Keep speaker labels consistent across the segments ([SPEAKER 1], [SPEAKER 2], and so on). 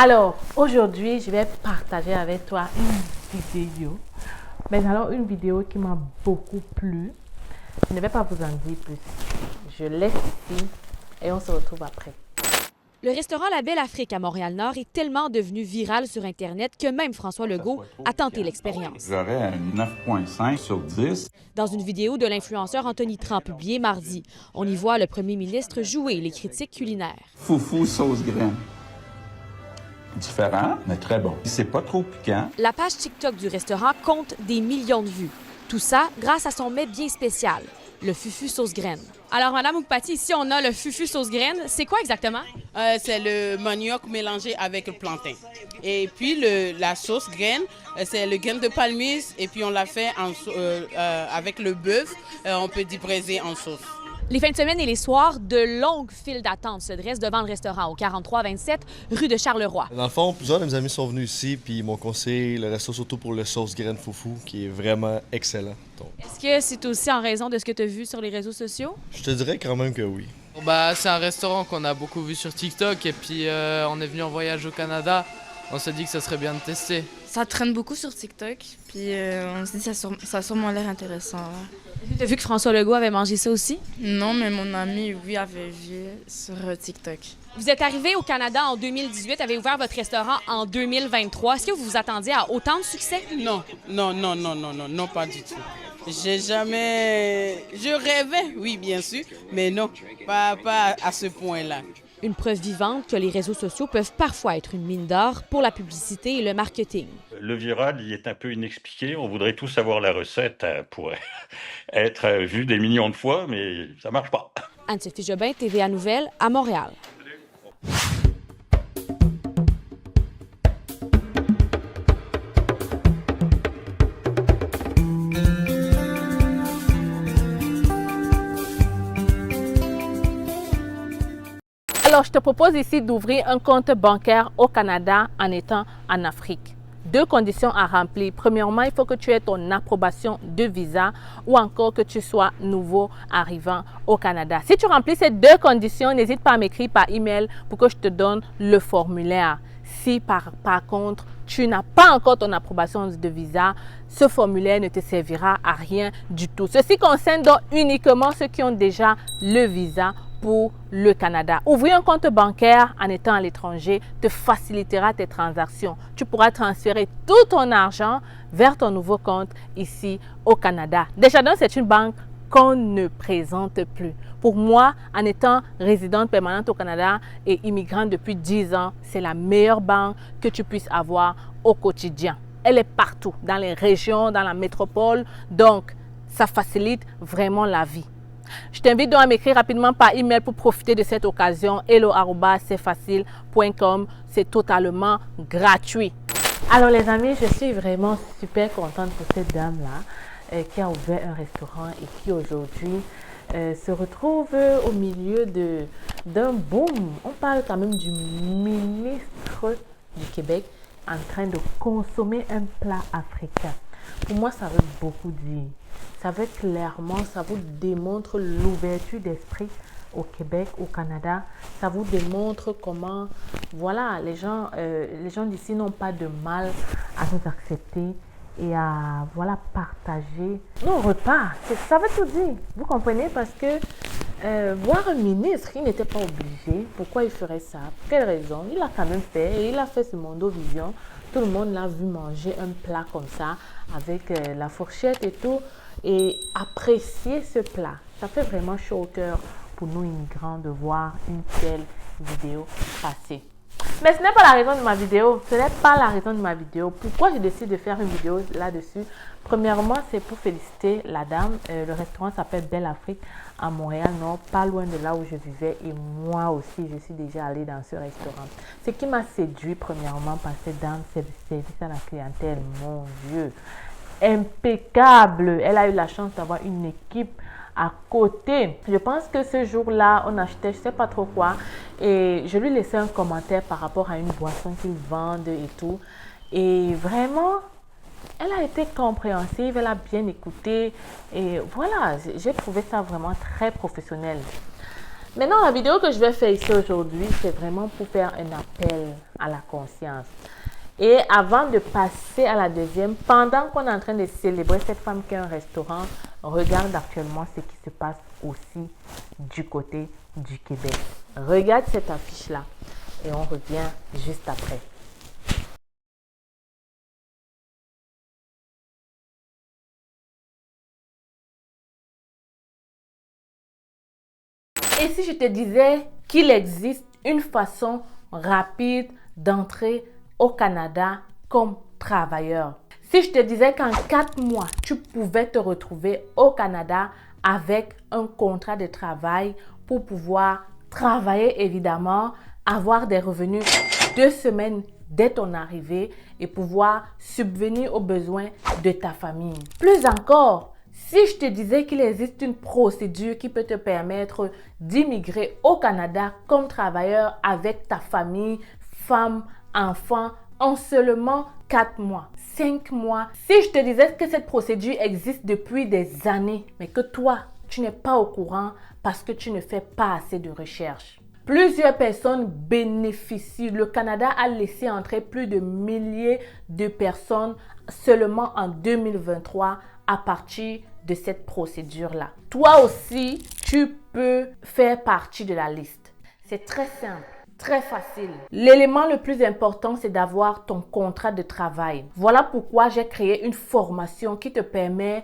[SPEAKER 1] Alors, aujourd'hui, je vais partager avec toi une vidéo. Mais alors, une vidéo qui m'a beaucoup plu. Je ne vais pas vous en dire plus. Je laisse ici et on se retrouve après.
[SPEAKER 2] Le restaurant La Belle Afrique à Montréal-Nord est tellement devenu viral sur Internet que même François Legault a tenté l'expérience.
[SPEAKER 3] J'aurais un 9,5 sur 10.
[SPEAKER 2] Dans une vidéo de l'influenceur Anthony Tran publiée mardi, on y voit le premier ministre jouer les critiques culinaires.
[SPEAKER 3] Foufou sauce graine. Différent, mais très bon. C'est pas trop piquant.
[SPEAKER 2] La page TikTok du restaurant compte des millions de vues. Tout ça grâce à son mets bien spécial, le fufu sauce graine. Alors, Madame Oupati, ici, on a le fufu sauce graine. C'est quoi exactement?
[SPEAKER 4] C'est le manioc mélangé avec le plantain. Et puis, la sauce graine, c'est le graine de palmis. Et puis, on l'a fait avec le bœuf. On peut débraiser en sauce.
[SPEAKER 2] Les fins de semaine et les soirs, de longues files d'attente se dressent devant le restaurant au 4327 rue de Charleroi.
[SPEAKER 5] Dans le fond, plusieurs de mes amis sont venus ici puis ils m'ont conseillé le resto surtout pour le sauce graine foufou qui est vraiment excellent. Donc,
[SPEAKER 2] Est-ce que c'est aussi en raison de ce que tu as vu sur les réseaux sociaux?
[SPEAKER 5] je te dirais quand même que oui.
[SPEAKER 6] C'est un restaurant qu'on a beaucoup vu sur TikTok et puis on est venu en voyage au Canada. On s'est dit que ça serait bien de tester.
[SPEAKER 7] Ça traîne beaucoup sur TikTok, puis on se dit que ça a sûrement l'air intéressant. Ouais.
[SPEAKER 2] Tu as vu que François Legault avait mangé ça aussi?
[SPEAKER 7] Non, mais mon ami, oui, avait vu sur TikTok.
[SPEAKER 2] Vous êtes arrivé au Canada en 2018, avez ouvert votre restaurant en 2023. Est-ce que vous vous attendiez à autant de succès?
[SPEAKER 4] Non, pas du tout. J'ai jamais... Je rêvais, oui, bien sûr, mais non, pas à ce point-là.
[SPEAKER 2] Une preuve vivante que les réseaux sociaux peuvent parfois être une mine d'or pour la publicité et le marketing.
[SPEAKER 8] Le viral, il est un peu inexpliqué. On voudrait tous savoir la recette pour être vu des millions de fois, mais ça marche pas.
[SPEAKER 2] Anne-Sophie Jobin, TVA Nouvelles, à Montréal.
[SPEAKER 1] Alors, je te propose ici d'ouvrir un compte bancaire au Canada en étant en Afrique. Deux conditions à remplir. Premièrement, il faut que tu aies ton approbation de visa ou encore que tu sois nouveau arrivant au Canada. Si tu remplis ces deux conditions, n'hésite pas à m'écrire par email pour que je te donne le formulaire. Si par contre, tu n'as pas encore ton approbation de visa, ce formulaire ne te servira à rien du tout. Ceci concerne donc uniquement ceux qui ont déjà le visa pour le Canada. Ouvrir un compte bancaire en étant à l'étranger te facilitera tes transactions. Tu pourras transférer tout ton argent vers ton nouveau compte ici au Canada. Desjardins, c'est une banque qu'on ne présente plus. Pour moi, en étant résidente permanente au Canada et immigrante depuis 10 ans, c'est la meilleure banque que tu puisses avoir au quotidien. Elle est partout, dans les régions, dans la métropole, donc ça facilite vraiment la vie. Je t'invite donc à m'écrire rapidement par email pour profiter de cette occasion. hello@cfacile.com. C'est totalement gratuit. Alors les amis, je suis vraiment super contente pour cette dame-là qui a ouvert un restaurant et qui aujourd'hui se retrouve au milieu d'un boom. On parle quand même du ministre du Québec en train de consommer un plat africain. Pour moi, ça veut beaucoup dire. Ça veut clairement, ça vous démontre l'ouverture d'esprit au Québec, au Canada. Ça vous démontre comment, voilà, les gens d'ici n'ont pas de mal à nous accepter et à, voilà, partager nos repas. Ça veut tout dire, vous comprenez? Parce que voir un ministre, il n'était pas obligé. Pourquoi il ferait ça? Pour quelle raison? Il a quand même fait, et il a fait ce Mondovision. Tout le monde l'a vu manger un plat comme ça, avec la fourchette et tout, et apprécier ce plat. Ça fait vraiment chaud au cœur pour nous immigrants de voir une telle vidéo passer. Mais ce n'est pas la raison de ma vidéo. Ce n'est pas la raison de ma vidéo. Pourquoi j'ai décidé de faire une vidéo là-dessus? Premièrement, c'est pour féliciter la dame. Le restaurant s'appelle Belle Afrique à Montréal-Nord, pas loin de là où je vivais. Et moi aussi, je suis déjà allée dans ce restaurant. Ce qui m'a séduit premièrement par cette dame, c'est le service à la clientèle. Mon Dieu, impeccable. Elle a eu la chance d'avoir une équipe à côté. Je pense que ce jour-là, on achetait, je ne sais pas trop quoi, et je lui laissais un commentaire par rapport à une boisson qu'ils vendent et tout. Et vraiment, elle a été compréhensive, elle a bien écouté. Et voilà, j'ai trouvé ça vraiment très professionnel. Maintenant, la vidéo que je vais faire ici aujourd'hui, c'est vraiment pour faire un appel à la conscience. Et avant de passer à la deuxième, pendant qu'on est en train de célébrer cette femme qui a un restaurant, regarde actuellement ce qui se passe aussi du côté du Québec. Regarde cette affiche-là et on revient juste après. Et si je te disais qu'il existe une façon rapide d'entrer au Canada comme travailleur? Si je te disais qu'en 4 mois, tu pouvais te retrouver au Canada avec un contrat de travail pour pouvoir travailler évidemment, avoir des revenus 2 semaines dès ton arrivée et pouvoir subvenir aux besoins de ta famille. Plus encore, si je te disais qu'il existe une procédure qui peut te permettre d'immigrer au Canada comme travailleur avec ta famille, femme, enfant, en seulement 4 mois, 5 mois. Si je te disais que cette procédure existe depuis des années, mais que toi, tu n'es pas au courant parce que tu ne fais pas assez de recherche. Plusieurs personnes bénéficient. Le Canada a laissé entrer plus de milliers de personnes seulement en 2023 à partir de cette procédure-là. Toi aussi, tu peux faire partie de la liste. C'est très simple, très facile. L'élément le plus important, c'est d'avoir ton contrat de travail. Voilà pourquoi j'ai créé une formation qui te permet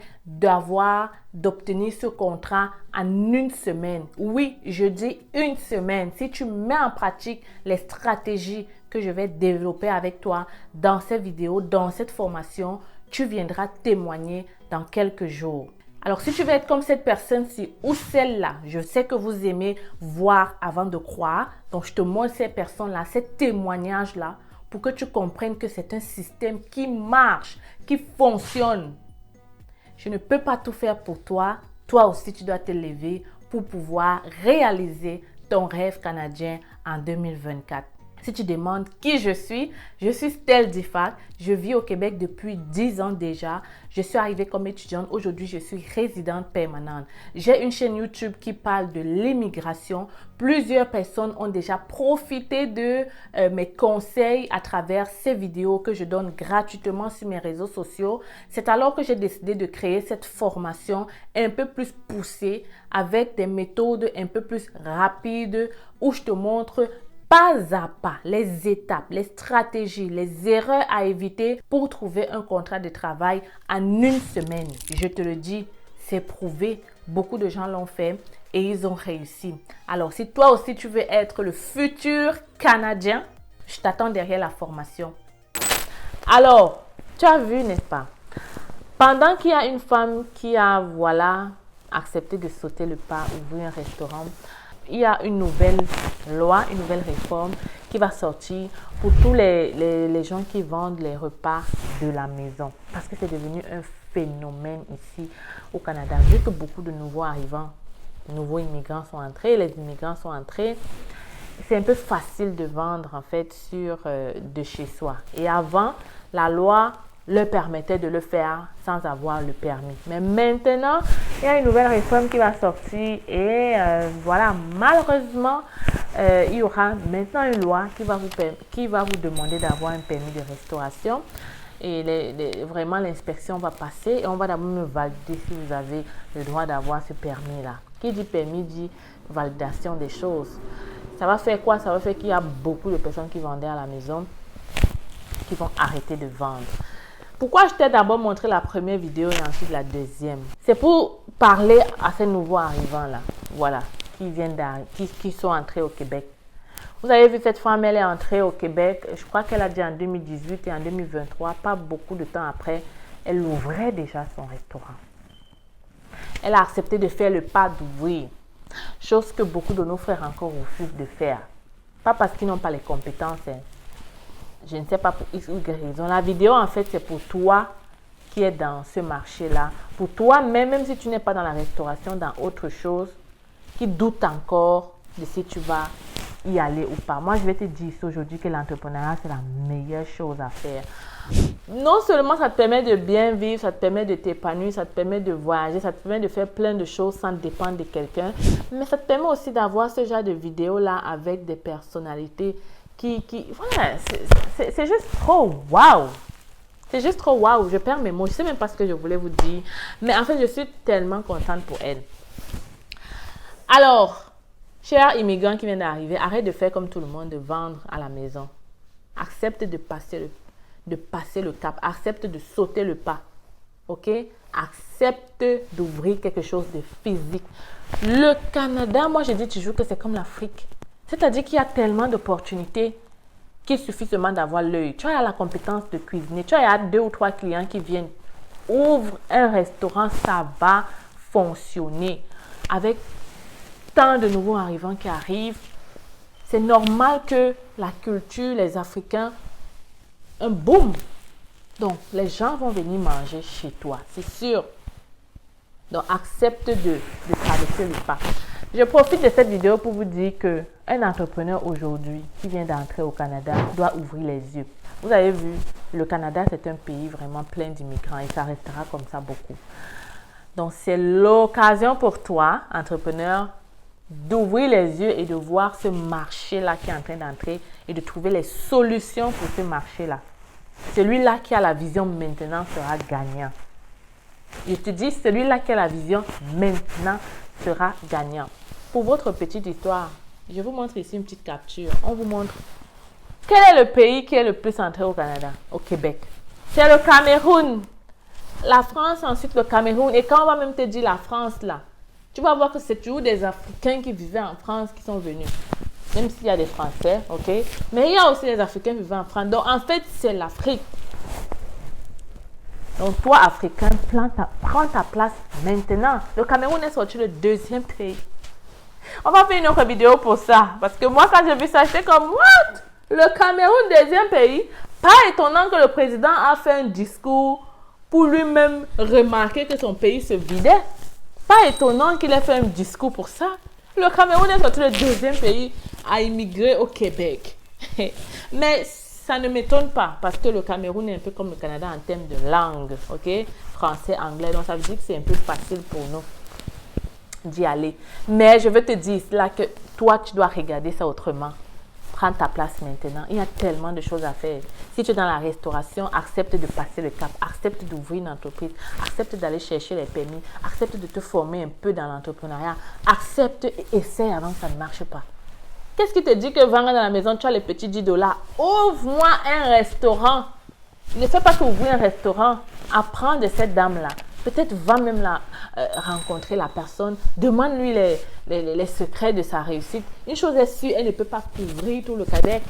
[SPEAKER 1] d'obtenir ce contrat en 1 semaine. Oui, je dis 1 semaine. Si tu mets en pratique les stratégies que je vais développer avec toi dans cette vidéo, dans cette formation, tu viendras témoigner dans quelques jours. Alors, si tu veux être comme cette personne-ci ou celle-là, je sais que vous aimez voir avant de croire. Donc, je te montre ces personnes-là, ces témoignages-là, pour que tu comprennes que c'est un système qui marche, qui fonctionne. Je ne peux pas tout faire pour toi. Toi aussi, tu dois te lever pour pouvoir réaliser ton rêve canadien en 2024. Si tu demandes qui je suis Stell Difac. Je vis au Québec depuis 10 ans déjà. Je suis arrivée comme étudiante. Aujourd'hui, je suis résidente permanente. J'ai une chaîne YouTube qui parle de l'immigration. Plusieurs personnes ont déjà profité de mes conseils à travers ces vidéos que je donne gratuitement sur mes réseaux sociaux. C'est alors que j'ai décidé de créer cette formation un peu plus poussée avec des méthodes un peu plus rapides où je te montre pas à pas les étapes, les stratégies, les erreurs à éviter pour trouver un contrat de travail en 1 semaine. Je te le dis, c'est prouvé. Beaucoup de gens l'ont fait et ils ont réussi. Alors, si toi aussi tu veux être le futur Canadien, je t'attends derrière la formation. Alors, tu as vu, n'est-ce pas? Pendant qu'il y a une femme qui a, accepté de sauter le pas, ouvrir un restaurant, il y a une nouvelle loi, une nouvelle réforme qui va sortir pour tous les gens qui vendent les repas de la maison. Parce que c'est devenu un phénomène ici au Canada. Vu que beaucoup de nouveaux arrivants, de nouveaux immigrants sont entrés, les immigrants sont entrés, c'est un peu facile de vendre en fait de chez soi. Et avant, la loi leur permettait de le faire sans avoir le permis. Mais maintenant, il y a une nouvelle réforme qui va sortir et malheureusement, il y aura maintenant une loi qui va vous demander d'avoir un permis de restauration. Et vraiment, l'inspection va passer et on va d'abord me valider si vous avez le droit d'avoir ce permis-là. Qui dit permis dit validation des choses. Ça va faire quoi? Ça va faire qu'il y a beaucoup de personnes qui vendaient à la maison qui vont arrêter de vendre. Pourquoi je t'ai d'abord montré la première vidéo et ensuite la deuxième? C'est pour parler à ces nouveaux arrivants-là, qui sont entrés au Québec. Vous avez vu cette femme, elle est entrée au Québec, je crois qu'elle a dit en 2018 et en 2023, pas beaucoup de temps après, elle ouvrait déjà son restaurant. Elle a accepté de faire le pas d'ouvrir, chose que beaucoup de nos frères encore refusent de faire. Pas parce qu'ils n'ont pas les compétences, je ne sais pas pour X ou Y raison. La vidéo, en fait, c'est pour toi qui es dans ce marché-là. Pour toi, même si tu n'es pas dans la restauration, dans autre chose, qui doute encore de si tu vas y aller ou pas. Moi, je vais te dire ici aujourd'hui que l'entrepreneuriat, c'est la meilleure chose à faire. Non seulement ça te permet de bien vivre, ça te permet de t'épanouir, ça te permet de voyager, ça te permet de faire plein de choses sans dépendre de quelqu'un, mais ça te permet aussi d'avoir ce genre de vidéos-là avec des personnalités voilà, c'est juste trop wow. C'est juste trop wow. Je perds mes mots. Je ne sais même pas ce que je voulais vous dire, mais en fait, je suis tellement contente pour elle. Alors, chers immigrants qui viennent d'arriver, arrête de faire comme tout le monde, de vendre à la maison. Accepte de passer le cap. Accepte de sauter le pas. OK? Accepte d'ouvrir quelque chose de physique. Le Canada, moi, je dis toujours que c'est comme l'Afrique. C'est-à-dire qu'il y a tellement d'opportunités qu'il suffit seulement d'avoir l'œil. Tu as la compétence de cuisiner. Tu as 2 ou 3 clients qui viennent. Ouvre un restaurant, ça va fonctionner. Avec tant de nouveaux arrivants qui arrivent, c'est normal que la culture, les Africains, un boom. Donc, les gens vont venir manger chez toi, c'est sûr. Donc, accepte de traverser le pas. Je profite de cette vidéo pour vous dire qu'un entrepreneur aujourd'hui qui vient d'entrer au Canada doit ouvrir les yeux. Vous avez vu, le Canada, c'est un pays vraiment plein d'immigrants et ça restera comme ça beaucoup. Donc, c'est l'occasion pour toi, entrepreneur, d'ouvrir les yeux et de voir ce marché-là qui est en train d'entrer et de trouver les solutions pour ce marché-là. Celui-là qui a la vision maintenant sera gagnant. Je te dis, celui-là qui a la vision maintenant sera gagnant. Pour votre petite histoire, je vous montre ici une petite capture. On vous montre quel est le pays qui est le plus entré au Canada, au Québec. C'est le Cameroun. La France, ensuite le Cameroun. Et quand on va même te dire la France là, tu vas voir que c'est toujours des Africains qui vivaient en France qui sont venus. Même s'il y a des Français, ok? Mais il y a aussi des Africains qui vivaient en France. Donc en fait, c'est l'Afrique. Donc toi, Africain, prends ta place maintenant. Le Cameroun est sorti le 2e pays. On va faire une autre vidéo pour ça. Parce que moi, quand j'ai vu ça, j'étais comme, what? Le Cameroun, 2e pays? Pas étonnant que le président a fait un discours pour lui-même remarquer que son pays se vidait. Pas étonnant qu'il ait fait un discours pour ça. Le Cameroun est sorti le 2e pays à immigrer au Québec. Mais ça ne m'étonne pas parce que le Cameroun est un peu comme le Canada en termes de langue, ok? Français, anglais, donc ça veut dire que c'est un peu facile pour nous d'y aller. Mais je veux te dire là que toi, tu dois regarder ça autrement. Prends ta place maintenant. Il y a tellement de choses à faire. Si tu es dans la restauration, accepte de passer le cap. Accepte d'ouvrir une entreprise. Accepte d'aller chercher les permis. Accepte de te former un peu dans l'entrepreneuriat. Accepte et essaie avant que ça ne marche pas. Qu'est-ce qui te dit que vendre dans la maison, tu as les petits $10? Ouvre-moi un restaurant. Ne fais pas qu'ouvrir un restaurant. Apprends de cette dame-là. Peut-être va même rencontrer la personne. Demande-lui les secrets de sa réussite. Une chose est sûre, elle ne peut pas couvrir tout le Québec.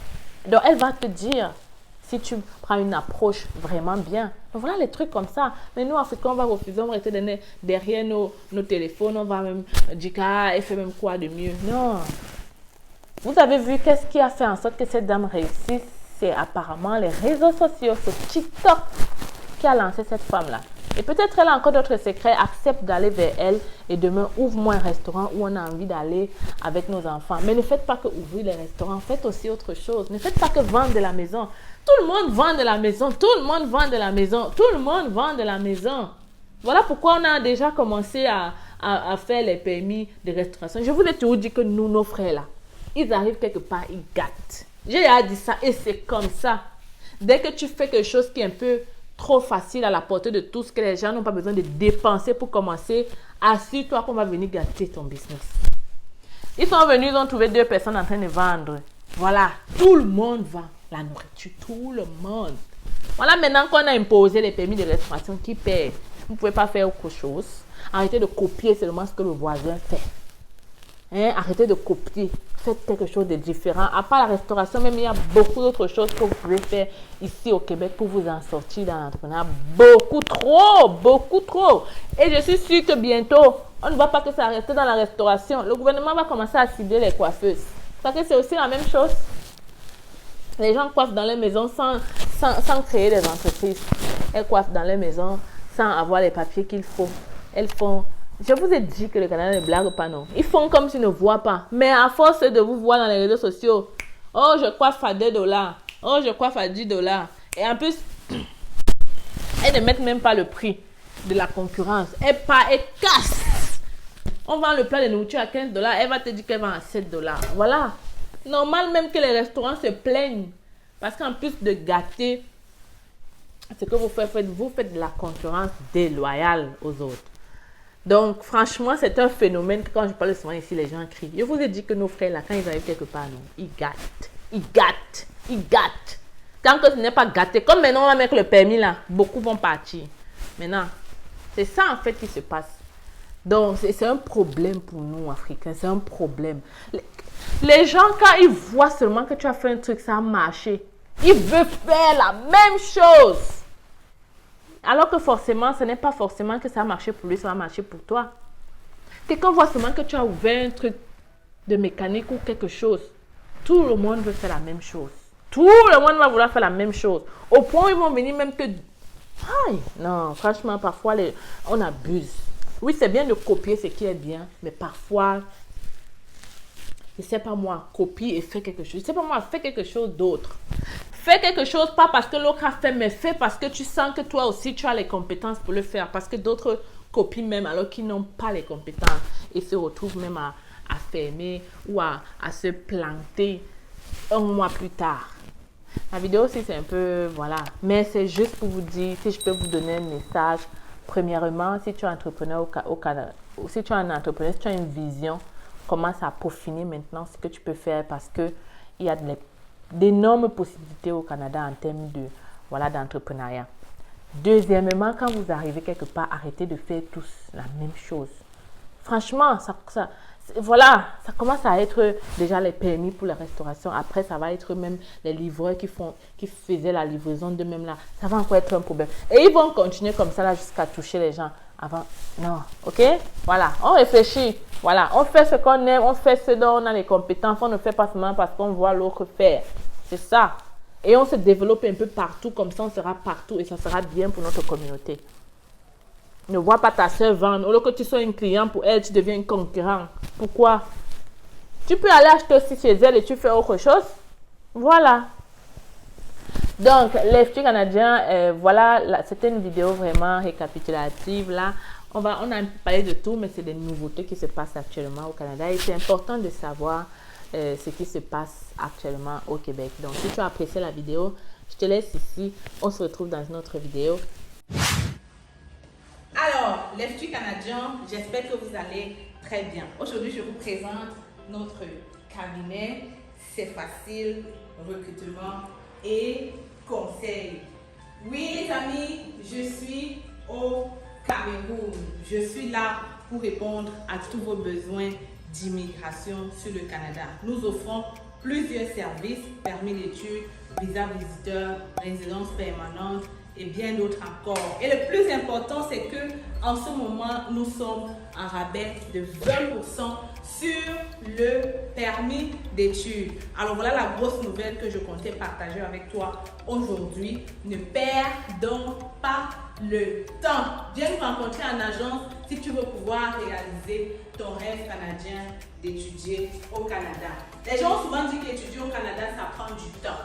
[SPEAKER 1] Donc, elle va te dire si tu prends une approche vraiment bien. Donc, voilà les trucs comme ça. Mais nous, Africains, on va refuser, on va rester derrière nos téléphones. On va même dire qu'elle fait même quoi de mieux. Non. Vous avez vu qu'est-ce qui a fait en sorte que cette dame réussisse? C'est apparemment les réseaux sociaux, c'est TikTok qui a lancé cette femme-là. Et peut-être elle a encore d'autres secrets. Accepte d'aller vers elle et demain ouvre-moi un restaurant où on a envie d'aller avec nos enfants. Mais ne faites pas que ouvrir les restaurants, faites aussi autre chose. Ne faites pas que vendre de la maison. Tout le monde vend de la maison, tout le monde vend de la maison, tout le monde vend de la maison. Voilà pourquoi on a déjà commencé à faire les permis de restauration. Je vous ai toujours dit que nous, nos frères là, ils arrivent quelque part, ils gâtent. J'ai déjà dit ça et c'est comme ça. Dès que tu fais quelque chose qui est un peu trop facile à la portée de tous, que les gens n'ont pas besoin de dépenser pour commencer, assure-toi qu'on va venir gâter ton business. Ils sont venus, ils ont trouvé 2 personnes en train de vendre. Voilà, tout le monde vend la nourriture, tout le monde. Voilà, maintenant qu'on a imposé les permis de restauration qui paient, vous ne pouvez pas faire autre chose. Arrêtez de copier seulement ce que le voisin fait. Hein? Arrêtez de copier. Faites quelque chose de différent. À part la restauration, même il y a beaucoup d'autres choses que vous pouvez faire ici au Québec pour vous en sortir dans l'entrepreneuriat. Beaucoup trop, beaucoup trop. Et je suis sûre que bientôt, on ne va pas que ça reste dans la restauration. Le gouvernement va commencer à cibler les coiffeuses. Parce que c'est aussi la même chose. Les gens coiffent dans les maisons sans créer des entreprises. Elles coiffent dans les maisons sans avoir les papiers qu'il faut. Elles font Je vous ai dit que le Canada ne blague pas, non. Ils font comme s'ils ne voient pas. Mais à force de vous voir dans les réseaux sociaux, oh, je coiffe à $2. Oh, je coiffe à $10. Et en plus, elles ne mettent même pas le prix de la concurrence. Elles cassent. On vend le plat de nourriture à $15. Elle va te dire qu'elle vend à $7. Voilà. Normal même que les restaurants se plaignent. Parce qu'en plus de gâter, ce que vous faites de la concurrence déloyale aux autres. Donc, franchement, c'est un phénomène que quand je parle souvent ici, les gens crient. Je vous ai dit que nos frères, là, quand ils arrivent quelque part, non, ils gâtent. Ils gâtent. Ils gâtent. Tant que ce n'est pas gâté, comme maintenant, on va mettre le permis, là, beaucoup vont partir. Maintenant, c'est ça, en fait, qui se passe. Donc, c'est un problème pour nous, Africains. C'est un problème. Les gens, quand ils voient seulement que tu as fait un truc, ça a marché, ils veulent faire la même chose. Alors que forcément, ce n'est pas forcément que ça a marché pour lui, ça va marcher pour toi. Quelqu'un voit seulement que tu as ouvert un truc de mécanique ou quelque chose. Tout le monde veut faire la même chose. Tout le monde va vouloir faire la même chose. Au point où ils vont venir même que... Aïe, non, franchement, parfois, on abuse. Oui, c'est bien de copier ce qui est bien, mais parfois, je ne sais pas moi, copie et fais quelque chose. Je ne sais pas moi, fais quelque chose d'autre. Fais quelque chose, pas parce que l'autre a fait, mais fais parce que tu sens que toi aussi, tu as les compétences pour le faire. Parce que d'autres copient même alors qu'ils n'ont pas les compétences et se retrouvent même à fermer ou à se planter un mois plus tard. La vidéo aussi, c'est un peu, voilà. Mais c'est juste pour vous dire, si je peux vous donner un message. Premièrement, si tu es entrepreneur au Canada, si tu es un entrepreneur, si tu as une vision, commence à peaufiner maintenant ce que tu peux faire parce qu'il y a d'énormes possibilités au Canada en termes de, voilà, d'entrepreneuriat. Deuxièmement, quand vous arrivez quelque part, arrêtez de faire tous la même chose. Franchement, voilà, ça commence à être déjà les permis pour la restauration. Après, ça va être même les livreurs qui faisaient la livraison d'eux-mêmes là. Ça va encore être un problème. Et ils vont continuer comme ça là jusqu'à toucher les gens. Avant, non, ok? Voilà, on réfléchit. Voilà, on fait ce qu'on aime, on fait ce dont on a les compétences. On ne fait pas seulement parce qu'on voit l'autre faire. C'est ça. Et on se développe un peu partout, comme ça on sera partout et ça sera bien pour notre communauté. Ne vois pas ta soeur vendre. Au lieu que tu sois un client pour elle, tu deviens un concurrent. Pourquoi? Tu peux aller acheter aussi chez elle et tu fais autre chose. Voilà. Donc, les FT canadiens, voilà, c'était une vidéo vraiment récapitulative. Là, on a parlé de tout, mais c'est des nouveautés qui se passent actuellement au Canada. Et c'est important de savoir ce qui se passe actuellement au Québec. Donc, si tu as apprécié la vidéo, je te laisse ici. On se retrouve dans une autre vidéo.
[SPEAKER 9] Alors, les FT canadiens, j'espère que vous allez très bien. Aujourd'hui, je vous présente notre cabinet. C'est facile, recrutement et conseil. Oui, les amis, je suis au Cameroun. Je suis là pour répondre à tous vos besoins d'immigration sur le Canada. Nous offrons plusieurs services, permis d'études, visa visiteur, résidence permanente et bien d'autres encore. Et le plus important, c'est que en ce moment, nous sommes en rabais de 20% sur le permis d'études. Alors voilà la grosse nouvelle que je comptais partager avec toi aujourd'hui. Ne perds donc pas le temps. Viens nous rencontrer en agence si tu veux pouvoir réaliser ton rêve canadien d'étudier au Canada. Les gens ont souvent dit qu'étudier au Canada, ça prend du temps.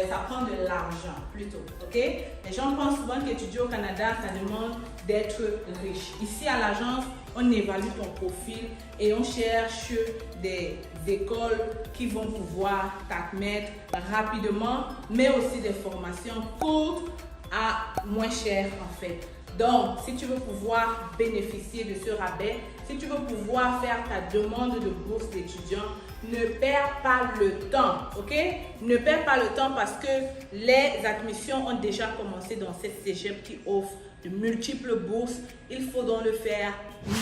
[SPEAKER 9] Ça prend de l'argent plutôt, ok? Les gens pensent souvent qu'étudier au Canada, ça demande d'être riche. Ici à l'agence, on évalue ton profil et on cherche des écoles qui vont pouvoir t'admettre rapidement, mais aussi des formations courtes à moins cher en fait. Donc, si tu veux pouvoir bénéficier de ce rabais, si tu veux pouvoir faire ta demande de bourse d'étudiant, ne perds pas le temps, ok? Ne perds pas le temps parce que les admissions ont déjà commencé dans cette cégep qui offre de multiples bourses. Il faut donc le faire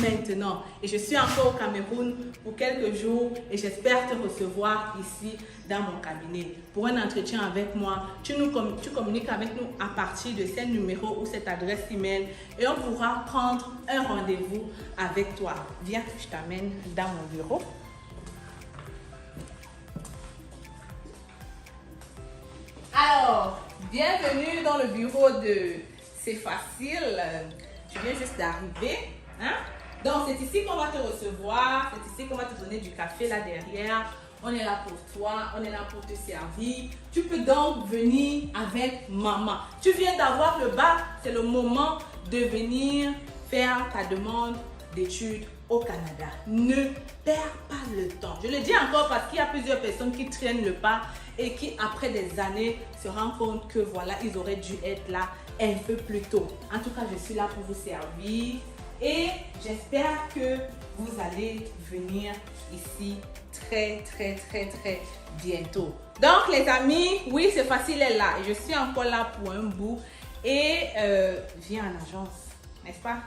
[SPEAKER 9] maintenant. Et je suis encore au Cameroun pour quelques jours et j'espère te recevoir ici dans mon cabinet pour un entretien avec moi. Tu communiques avec nous à partir de ce numéro ou cette adresse email et on pourra prendre un rendez-vous avec toi. Viens, je t'amène dans mon bureau. Alors, bienvenue dans le bureau de C'est facile. Tu viens juste d'arriver. Hein? Donc, c'est ici qu'on va te recevoir, c'est ici qu'on va te donner du café là derrière. On est là pour toi, on est là pour te servir. Tu peux donc venir avec maman. Tu viens d'avoir le bac, c'est le moment de venir faire ta demande d'études au Canada. Ne perds pas le temps. Je le dis encore parce qu'il y a plusieurs personnes qui traînent le pas et qui, après des années, se rendent compte que voilà, ils auraient dû être là un peu plus tôt. En tout cas, je suis là pour vous servir et j'espère que vous allez venir ici très bientôt. Donc les amis, oui, c'est facile, elle est là. Et je suis encore là pour un bout et viens en agence, n'est-ce pas?